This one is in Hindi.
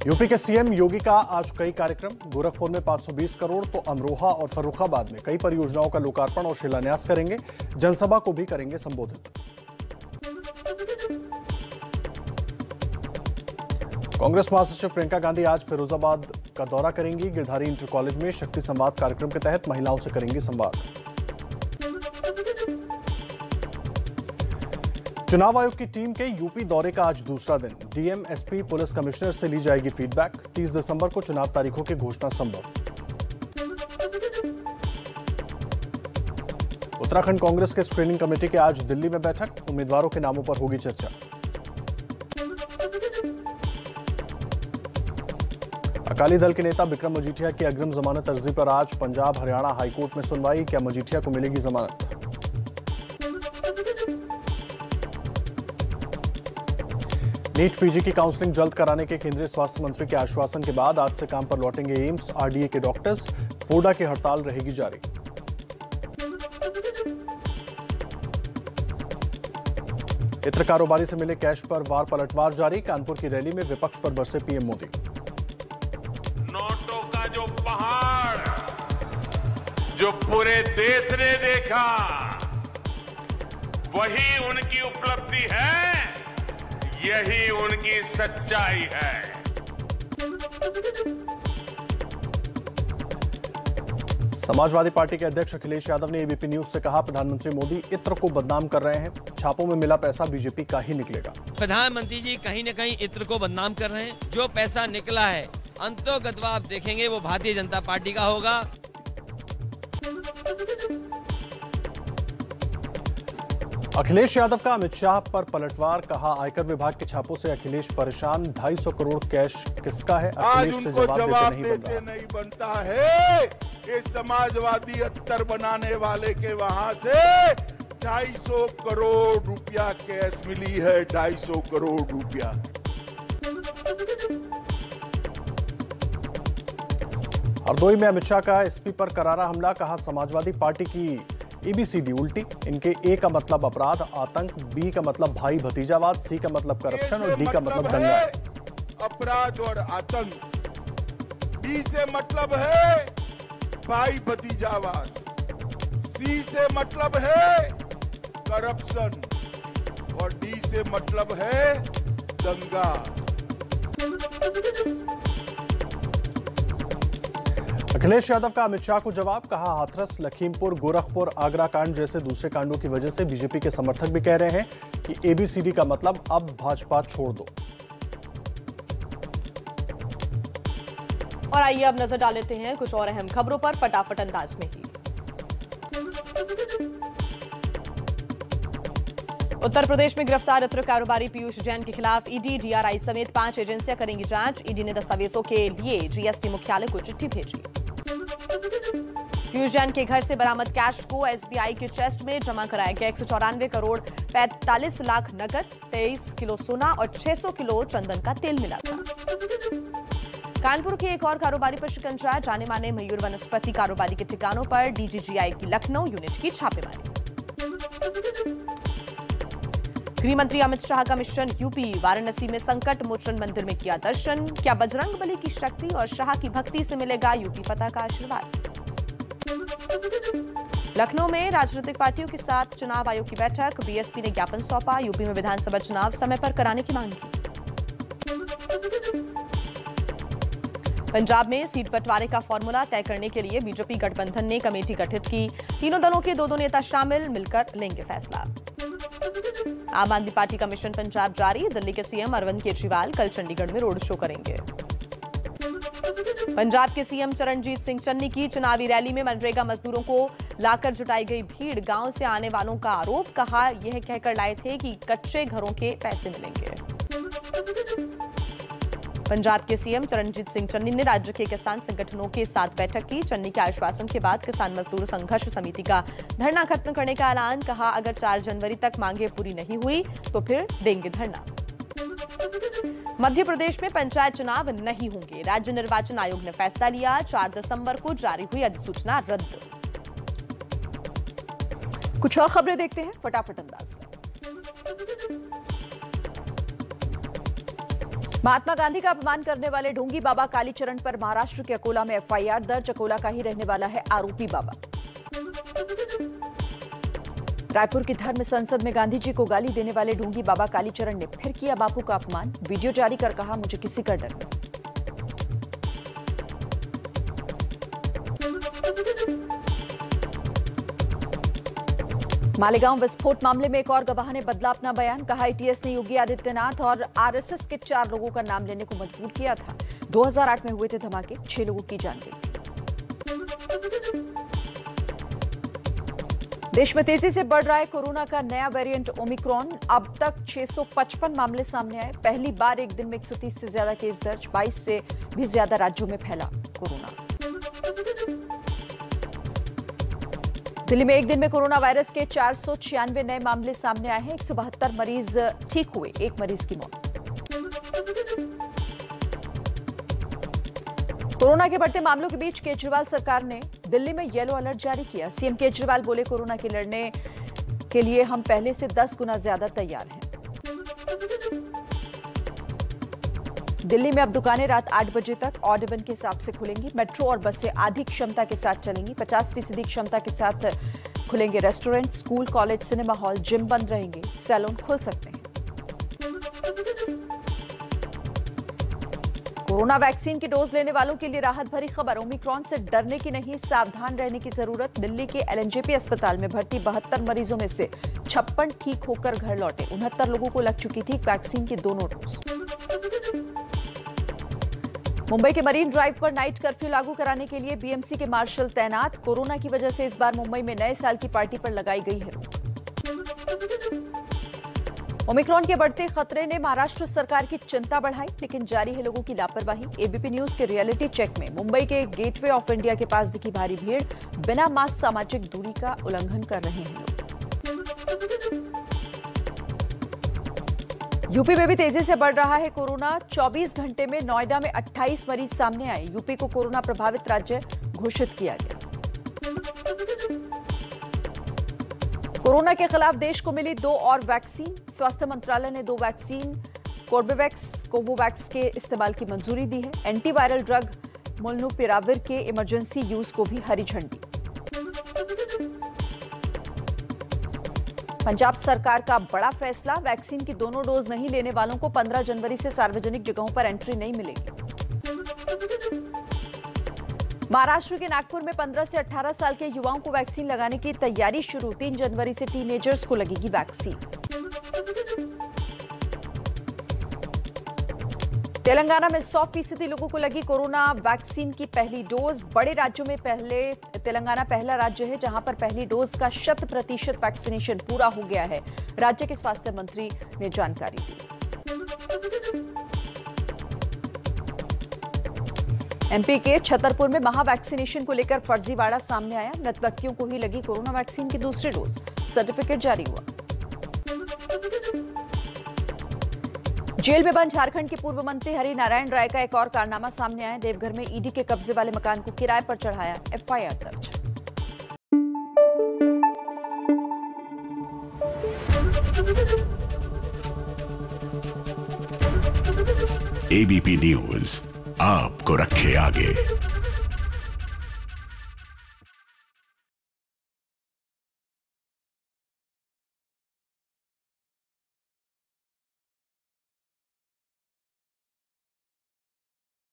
यूपी के सीएम योगी का आज कई कार्यक्रम। गोरखपुर में 520 करोड़ तो अमरोहा और फर्रुखाबाद में कई परियोजनाओं का लोकार्पण और शिलान्यास करेंगे। जनसभा को भी करेंगे संबोधित। कांग्रेस महासचिव प्रियंका गांधी आज फिरोजाबाद का दौरा करेंगी। गिरधारी इंटर कॉलेज में शक्ति संवाद कार्यक्रम के तहत महिलाओं से करेंगी संवाद। चुनाव आयोग की टीम के यूपी दौरे का आज दूसरा दिन। डीएम, एसपी, पुलिस कमिश्नर से ली जाएगी फीडबैक। 30 दिसंबर को चुनाव तारीखों की घोषणा संभव। उत्तराखंड कांग्रेस के स्क्रीनिंग कमेटी की आज दिल्ली में बैठक। उम्मीदवारों के नामों पर होगी चर्चा। अकाली दल के नेता बिक्रम मजीठिया की अग्रिम जमानत अर्जी पर आज पंजाब हरियाणा हाईकोर्ट में सुनवाई। क्या मजीठिया को मिलेगी जमानत? नीट पीजी की काउंसलिंग जल्द कराने के केंद्रीय स्वास्थ्य मंत्री के आश्वासन के बाद आज से काम पर लौटेंगे एम्स, आरडीए के डॉक्टर्स। फोडा की हड़ताल रहेगी जारी। इत्र कारोबारी से मिले कैश पर वार पलटवार जारी। कानपुर की रैली में विपक्ष पर बरसे पीएम मोदी। नोटों का जो पहाड़ जो पूरे देश ने देखा, वही उनकी उपलब्धि है, यही उनकी सच्चाई है। समाजवादी पार्टी के अध्यक्ष अखिलेश यादव ने एबीपी न्यूज से कहा, प्रधानमंत्री मोदी इत्र को बदनाम कर रहे हैं। छापों में मिला पैसा बीजेपी का ही निकलेगा। प्रधानमंत्री जी कहीं न कहीं इत्र को बदनाम कर रहे हैं। जो पैसा निकला है अंतोगत्वा आप देखेंगे वो भारतीय जनता पार्टी का होगा। अखिलेश यादव का अमित शाह पर पलटवार। कहा, आयकर विभाग के छापों से अखिलेश परेशान। 250 करोड़ कैश किसका है? आज उनको जवाब देते नहीं बनता है। ये समाजवादी अत्तर बनाने वाले के वहां से 250 करोड़ रुपया कैश मिली है। 250 करोड़ रुपया। हरदोई में अमित शाह का एसपी पर करारा हमला। कहा, समाजवादी पार्टी की एबीसीडी उल्टी। इनके ए का मतलब अपराध, आतंक, बी का मतलब भाई भतीजावाद, सी का मतलब करप्शन और डी का मतलब दंगा। अपराध और आतंक। बी से मतलब है भाई भतीजावाद, सी से मतलब है करप्शन और डी से मतलब है दंगा। अखिलेश यादव का अमित शाह को जवाब। कहा, हाथरस, लखीमपुर, गोरखपुर, आगरा कांड जैसे दूसरे कांडों की वजह से बीजेपी के समर्थक भी कह रहे हैं कि एबीसीडी का मतलब अब भाजपा छोड़ दो। और आइए अब नजर डाल लेते हैं कुछ और अहम खबरों पर फटाफट अंदाज में ही। उत्तर प्रदेश में गिरफ्तार इत्र कारोबारी पीयूष जैन के खिलाफ ईडी, डीआरआई समेत 5 एजेंसियां करेंगी जांच। ईडी ने दस्तावेजों के लिए जीएसटी मुख्यालय को चिट्ठी भेजी। पीयूष जैन के घर से बरामद कैश को एसबीआई के चेस्ट में जमा कराया गया। 194 करोड़ 45 लाख नकद, 23 किलो सोना और 600 किलो चंदन का तेल मिला था। कानपुर के एक और कारोबारी पर शिकंजा। जाने माने मयूर वनस्पति कारोबारी के ठिकानों पर डीजीजीआई की लखनऊ यूनिट की छापेमारी। गृह मंत्री अमित शाह का मिशन यूपी। वाराणसी में संकट मोचन मंदिर में किया दर्शन। क्या बजरंग बली की शक्ति और शाह की भक्ति से मिलेगा यूपी फतह का आशीर्वाद? लखनऊ में राजनीतिक पार्टियों के साथ चुनाव आयोग की बैठक। बीएसपी ने ज्ञापन सौंपा। यूपी में विधानसभा चुनाव समय पर कराने की मांग की। पंजाब में सीट बंटवारे का फॉर्मूला तय करने के लिए बीजेपी गठबंधन ने कमेटी गठित की। तीनों दलों के 2-2 नेता शामिल, मिलकर लेंगे फैसला। आम आदमी पार्टी का मिशन पंजाब जारी। दिल्ली के सीएम अरविंद केजरीवाल कल चंडीगढ़ में रोड शो करेंगे। पंजाब के सीएम चरणजीत सिंह चन्नी की चुनावी रैली में मनरेगा मजदूरों को लाकर जुटाई गई भीड़। गांव से आने वालों का आरोप। कहा, यह कहकर लाए थे कि कच्चे घरों के पैसे मिलेंगे। पंजाब के सीएम चरणजीत सिंह चन्नी ने राज्य के किसान संगठनों के साथ बैठक की। चन्नी के आश्वासन के बाद किसान मजदूर संघर्ष समिति का धरना खत्म करने का ऐलान। कहा, अगर 4 जनवरी तक मांगे पूरी नहीं हुई तो फिर देंगे धरना। मध्य प्रदेश में पंचायत चुनाव नहीं होंगे। राज्य निर्वाचन आयोग ने फैसला लिया। 4 दिसंबर को जारी हुई अधिसूचना रद्द। कुछ और खबरें देखते हैं फटाफट अंदाज में। महात्मा गांधी का अपमान करने वाले ढोंगी बाबा कालीचरण पर महाराष्ट्र के अकोला में एफआईआर दर्ज। अकोला का ही रहने वाला है आरोपी बाबा। रायपुर की धर्म संसद में गांधी जी को गाली देने वाले ढोंगी बाबा कालीचरण ने फिर किया बापू का अपमान। वीडियो जारी कर कहा, मुझे किसी का डर नहीं। मालेगांव विस्फोट मामले में एक और गवाह ने बदला अपना बयान। कहा, एटीएस ने योगी आदित्यनाथ और आरएसएस के 4 लोगों का नाम लेने को मजबूर किया था। 2008 में हुए थे धमाके, 6 लोगों की जान गई। देश में तेजी से बढ़ रहा है कोरोना का नया वेरिएंट ओमिक्रॉन। अब तक 655 मामले सामने आए। पहली बार एक दिन में 130 से ज्यादा केस दर्ज। 22 से भी ज्यादा राज्यों में फैला कोरोना। दिल्ली में एक दिन में कोरोना वायरस के 496 नए मामले सामने आए हैं। 172 मरीज ठीक हुए, 1 मरीज की मौत। कोरोना के बढ़ते मामलों के बीच केजरीवाल सरकार ने दिल्ली में येलो अलर्ट जारी किया। सीएम केजरीवाल बोले, कोरोना के लड़ने के लिए हम पहले से 10 गुना ज्यादा तैयार हैं। दिल्ली में अब दुकानें रात 8 बजे तक ऑड इवन के हिसाब से खुलेंगी। मेट्रो और बसें आधी क्षमता के साथ चलेंगी। 50% क्षमता के साथ खुलेंगे restaurant, school, college, cinema hall, gym बंद रहेंगे। सैलून खुल सकते हैं। कोरोना वैक्सीन की डोज लेने वालों के लिए राहत भरी खबर। ओमिक्रॉन से डरने की नहीं, सावधान रहने की जरूरत। दिल्ली के एलएनजेपी अस्पताल में भर्ती 72 मरीजों में से 56 ठीक होकर घर लौटे। 69 लोगों को लग चुकी थी वैक्सीन की दोनों डोज। मुंबई के मरीन ड्राइव पर नाइट कर्फ्यू लागू कराने के लिए बीएमसी के मार्शल तैनात। कोरोना की वजह से इस बार मुंबई में नए साल की पार्टी पर लगाई गई है रोक। ओमिक्रॉन के बढ़ते खतरे ने महाराष्ट्र सरकार की चिंता बढ़ाई, लेकिन जारी है लोगों की लापरवाही। एबीपी न्यूज के रियलिटी चेक में मुंबई के गेटवे ऑफ इंडिया के पास दिखी भारी भीड़। बिना मास्क सामाजिक दूरी का उल्लंघन कर रहे हैं लोग। यूपी में भी तेजी से बढ़ रहा है कोरोना। 24 घंटे में नोएडा में 28 मरीज सामने आए। यूपी को कोरोना प्रभावित राज्य घोषित किया गया। कोरोना के खिलाफ देश को मिली 2 और वैक्सीन। स्वास्थ्य मंत्रालय ने 2 वैक्सीन कोर्बेवैक्स, कोवोवैक्स के इस्तेमाल की मंजूरी दी है। एंटीवायरल ड्रग मोलनुपिराविर के इमरजेंसी यूज को भी हरी झंडी। पंजाब सरकार का बड़ा फैसला। वैक्सीन की दोनों डोज नहीं लेने वालों को 15 जनवरी से सार्वजनिक जगहों पर एंट्री नहीं मिलेगी। महाराष्ट्र के नागपुर में 15 से 18 साल के युवाओं को वैक्सीन लगाने की तैयारी शुरू। 3 जनवरी से टीनेजर्स को लगेगी वैक्सीन। तेलंगाना में 100% लोगों को लगी कोरोना वैक्सीन की पहली डोज। बड़े राज्यों में तेलंगाना पहला राज्य है जहां पर पहली डोज का 100% वैक्सीनेशन पूरा हो गया है। राज्य के स्वास्थ्य मंत्री ने जानकारी दी। एमपी के छतरपुर में महा वैक्सीनेशन को लेकर फर्जीवाड़ा सामने आया। मृत व्यक्तियों को ही लगी कोरोना वैक्सीन की दूसरी डोज। सर्टिफिकेट जारी हुआ। जेल में बंद झारखंड के पूर्व मंत्री हरि नारायण राय का एक और कारनामा सामने आया। देवघर में ईडी के कब्जे वाले मकान को किराए पर चढ़ाया, एफआईआर दर्ज। एबीपी न्यूज आपको रखे आगे।